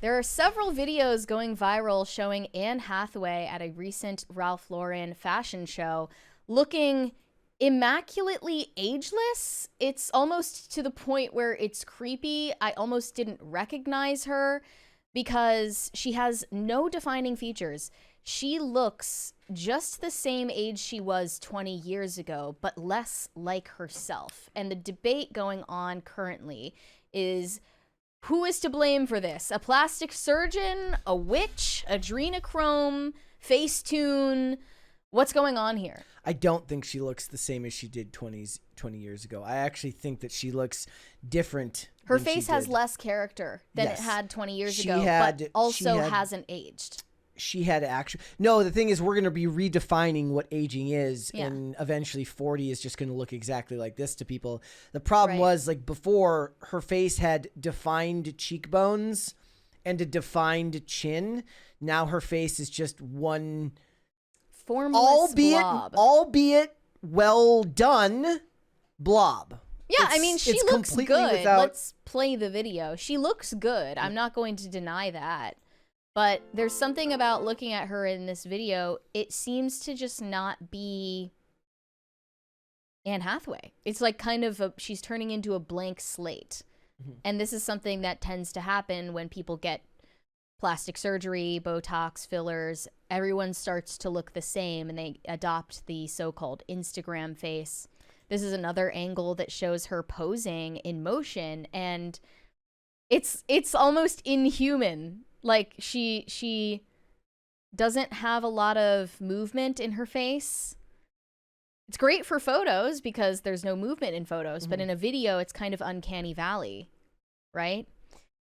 There are several videos going viral showing Anne Hathaway at a recent Ralph Lauren fashion show looking immaculately ageless. It's almost to the point where it's creepy. I almost didn't recognize her because she has no defining features. She looks just the same age she was 20 years ago, but less like herself. And the debate going on currently is, who is to blame for this? A plastic surgeon? A witch? Adrenochrome? Facetune? What's going on here? I don't think she looks the same as she did 20 years ago. I actually think that she looks different. Her face has less character than it had 20 years ago, but also hasn't aged. She had actually... No, the thing is, we're going to be redefining what aging is, and eventually 40 is just going to look exactly like this to people. The problem was, like, before, her face had defined cheekbones and a defined chin. Now her face is just one... formless blob. Albeit well done blob. Yeah, I mean, she looks good. Let's play the video. She looks good. I'm not going to deny that. But there's something about looking at her in this video, it seems to just not be Anne Hathaway. It's like kind of she's turning into a blank slate. And this is something that tends to happen when people get plastic surgery, Botox, fillers. Everyone starts to look the same and they adopt the so-called Instagram face. This is another angle that shows her posing in motion, and it's almost inhuman. Like, she doesn't have a lot of movement in her face. It's great for photos because there's no movement in photos, but in a video, it's kind of uncanny valley, right?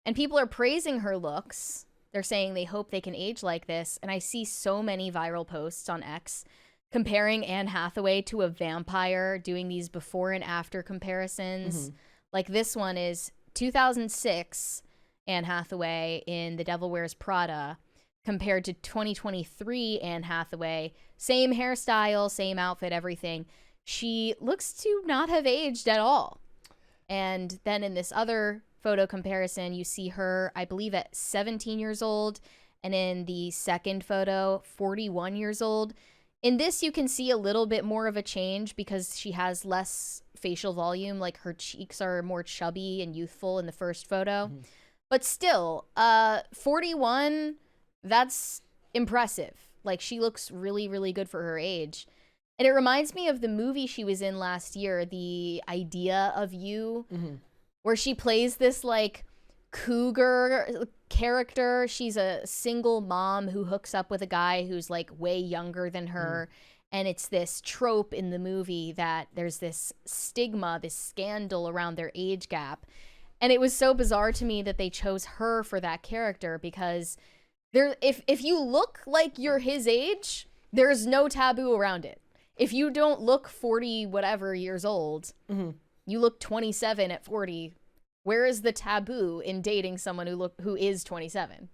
And people are praising her looks. They're saying they hope they can age like this. And I see so many viral posts on X comparing Anne Hathaway to a vampire, doing these before and after comparisons. Like this one is 2006 Anne Hathaway in The Devil Wears Prada compared to 2023 Anne Hathaway. Same hairstyle, same outfit, everything. She looks to not have aged at all. And then in this other photo comparison, you see her, I believe, at 17 years old. And in the second photo, 41 years old. In this, you can see a little bit more of a change because she has less facial volume. Like, her cheeks are more chubby and youthful in the first photo. But still, 41, that's impressive. Like, she looks really, really good for her age. And it reminds me of the movie she was in last year, The Idea of You, where she plays this, like, cougar character. She's a single mom who hooks up with a guy who's, like, way younger than her. And it's this trope in the movie that there's this stigma, this scandal around their age gap. And it was so bizarre to me that they chose her for that character because if you look like you're his age, there's no taboo around it. If you don't look 40 whatever years old, you look 27 at 40, where is the taboo in dating someone who is 27?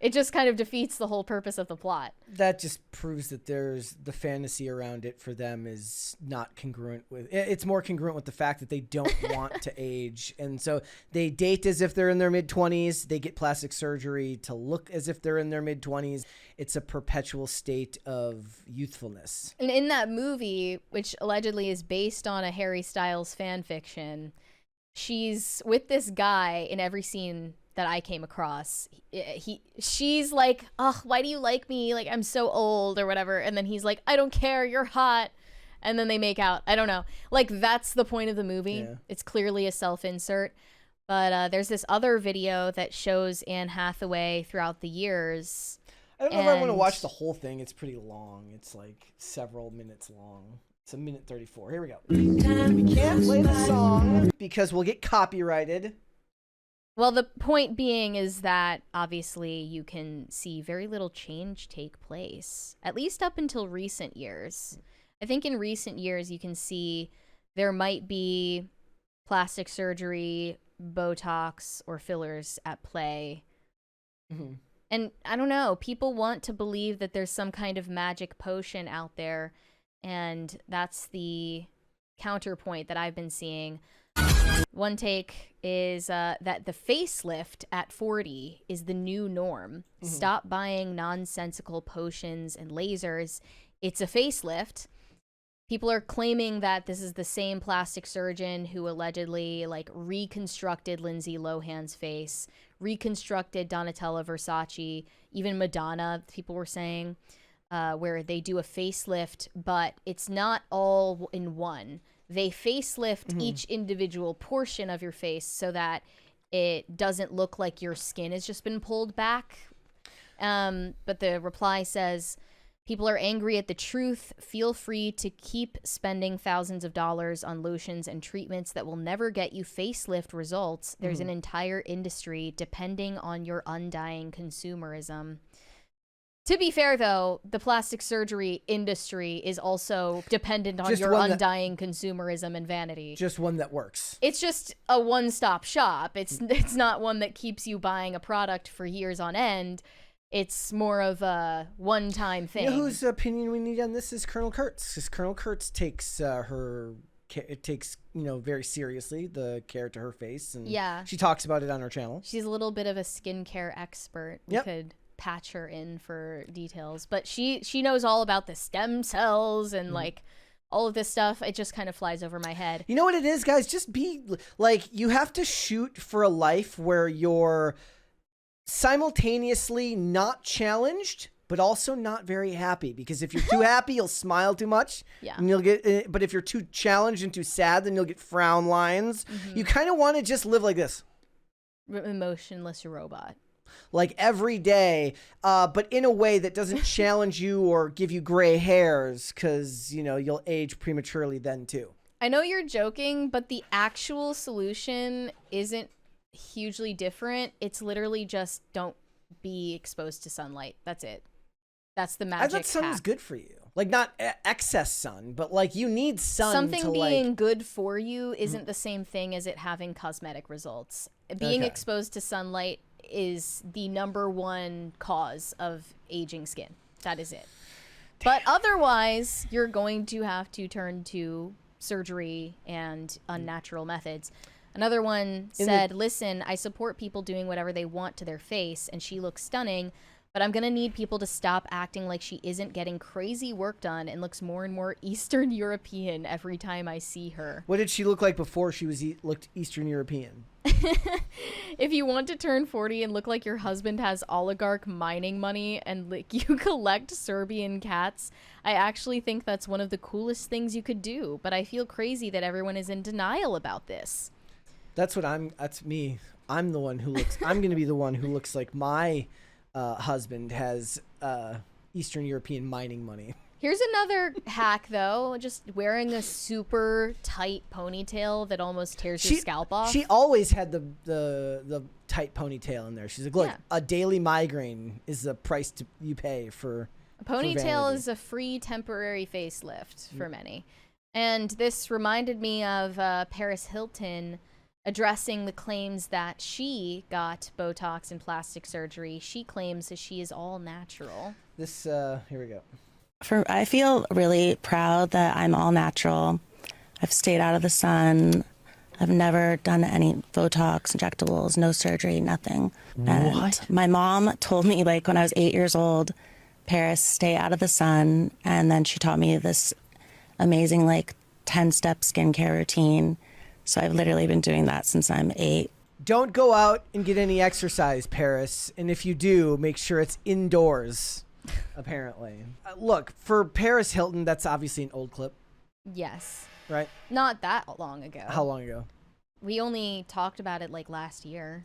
It just kind of defeats the whole purpose of the plot. That just proves that there's the fantasy around it for them is not congruent with it's more congruent with the fact that they don't want to age. And so they date as if they're in their mid-20s. They get plastic surgery to look as if they're in their mid-20s. It's a perpetual state of youthfulness. And in that movie, which allegedly is based on a Harry Styles fan fiction, she's with this guy in every scene that I came across. She's like, "Ugh, why do you like me? Like, I'm so old," or whatever. And then he's like, "I don't care, you're hot." And then they make out. I don't know. Like, that's the point of the movie. Yeah. It's clearly a self-insert. But there's this other video that shows Anne Hathaway throughout the years. I don't know if I want to watch the whole thing. It's pretty long. It's like several minutes long. It's 1:34. Here we go. We can't play the song because we'll get copyrighted. Well, the point being is that obviously you can see very little change take place, at least up until recent years. I think in recent years you can see there might be plastic surgery, Botox, or fillers at play. And I don't know, people want to believe that there's some kind of magic potion out there, and that's the counterpoint that I've been seeing. One take is that the facelift at 40 is the new norm. Stop buying nonsensical potions and lasers. It's a facelift. People are claiming that this is the same plastic surgeon who allegedly like reconstructed Lindsay Lohan's face, reconstructed Donatella Versace, even Madonna, people were saying, where they do a facelift, but it's not all in one. They facelift each individual portion of your face so that it doesn't look like your skin has just been pulled back. But the reply says, people are angry at the truth. Feel free to keep spending thousands of dollars on lotions and treatments that will never get you facelift results. There's an entire industry depending on your undying consumerism. To be fair, though, the plastic surgery industry is also dependent on your undying consumerism and vanity. Just one that works. It's just a one-stop shop. It's not one that keeps you buying a product for years on end. It's more of a one-time thing. You know whose opinion we need on this is Colonel Kurtz. Because Colonel Kurtz takes very seriously the care to her face. And she talks about it on her channel. She's a little bit of a skincare expert. We could patch her in for details, but she knows all about the stem cells and like all of this stuff. It just kind of flies over my head. You know what it is, guys? Just be like, you have to shoot for a life where you're simultaneously not challenged but also not very happy, because if you're too happy you'll smile too much and you'll get, but if you're too challenged and too sad then you'll get frown lines. You kind of want to just live like this, emotionless robot, like every day, but in a way that doesn't challenge you or give you gray hairs, because, you know, you'll age prematurely then too. I know you're joking, but the actual solution isn't hugely different. It's literally just don't be exposed to sunlight. That's it. That's the magic. I thought sun is good for you. Like, not excess sun, but like you need sun. Something being good for you isn't the same thing as it having cosmetic results. Being exposed to sunlight is the #1 cause of aging skin. That is it. But otherwise, you're going to have to turn to surgery and unnatural methods. Another one said, listen, I support people doing whatever they want to their face, and she looks stunning, but I'm going to need people to stop acting like she isn't getting crazy work done and looks more and more Eastern European every time I see her. What did she look like before she was looked Eastern European? If you want to turn 40 and look like your husband has oligarch mining money and like you collect Serbian cats, I actually think that's one of the coolest things you could do, but I feel crazy that everyone is in denial about this. That's me. I'm the one who looks, I'm going to be the one who looks like my husband has Eastern European mining money. Here's another hack, though. Just wearing a super tight ponytail that almost tears your scalp off. She always had the tight ponytail in there. She's like, look, a daily migraine is the price you pay for a ponytail is a free temporary facelift for many. And this reminded me of Paris Hilton addressing the claims that she got Botox and plastic surgery. She claims that she is all natural. This, here we go. I feel really proud that I'm all natural. I've stayed out of the sun. I've never done any Botox, injectables, no surgery, nothing. What? And my mom told me, like, when I was 8 years old, Paris, stay out of the sun. And then she taught me this amazing, like, 10-step skincare routine. So I've literally been doing that since I'm 8. Don't go out and get any exercise, Paris. And if you do, make sure it's indoors, apparently. Look, for Paris Hilton, that's obviously an old clip. Yes. Right? Not that long ago. How long ago? We only talked about it like last year.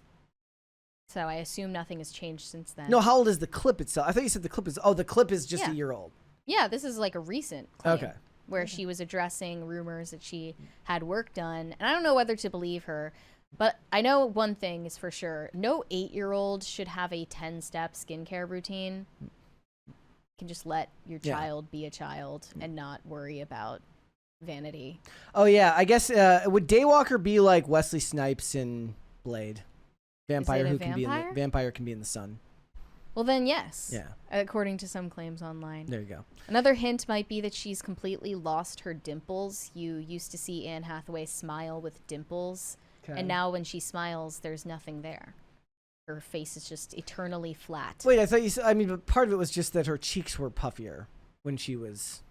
So I assume nothing has changed since then. No, how old is the clip itself? I thought you said the clip is... Oh, the clip is just a year old. Yeah, this is like a recent claim. Okay. Where she was addressing rumors that she had work done. And I don't know whether to believe her, but I know one thing is for sure. No 8-year-old should have a 10-step skincare routine. You can just let your child be a child and not worry about vanity. Oh, yeah. I guess, would Daywalker be like Wesley Snipes in Blade? Vampire who can be in the sun. Well, Well, then yes. Yeah. According to some claims online. There you go. Another hint might be that she's completely lost her dimples. You used to see Anne Hathaway smile with dimples. Okay. And now when she smiles, there's nothing there. Her face is just eternally flat. Wait, I thought you said, I mean, but part of it was just that her cheeks were puffier when she was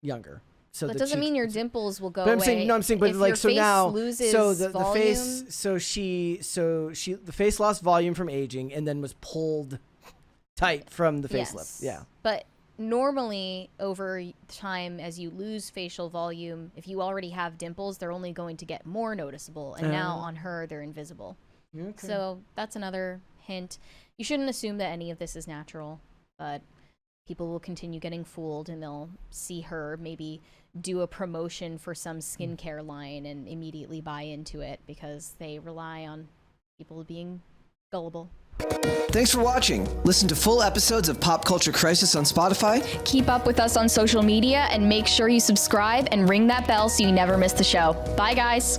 younger. So that doesn't mean your dimples will go but I'm away. saying, no, I'm saying, but if like, your so face now, loses so the volume, face, the face lost volume from aging and then was pulled tight from the facelift. Yes. Yeah. But normally over time, as you lose facial volume, if you already have dimples, they're only going to get more noticeable. And now on her, they're invisible. Okay. So that's another hint. You shouldn't assume that any of this is natural, but people will continue getting fooled and they'll see her maybe do a promotion for some skincare line and immediately buy into it because they rely on people being gullible. Thanks for watching. Listen to full episodes of Pop Culture Crisis on Spotify. Keep up with us on social media and make sure you subscribe and ring that bell so you never miss the show. Bye, guys.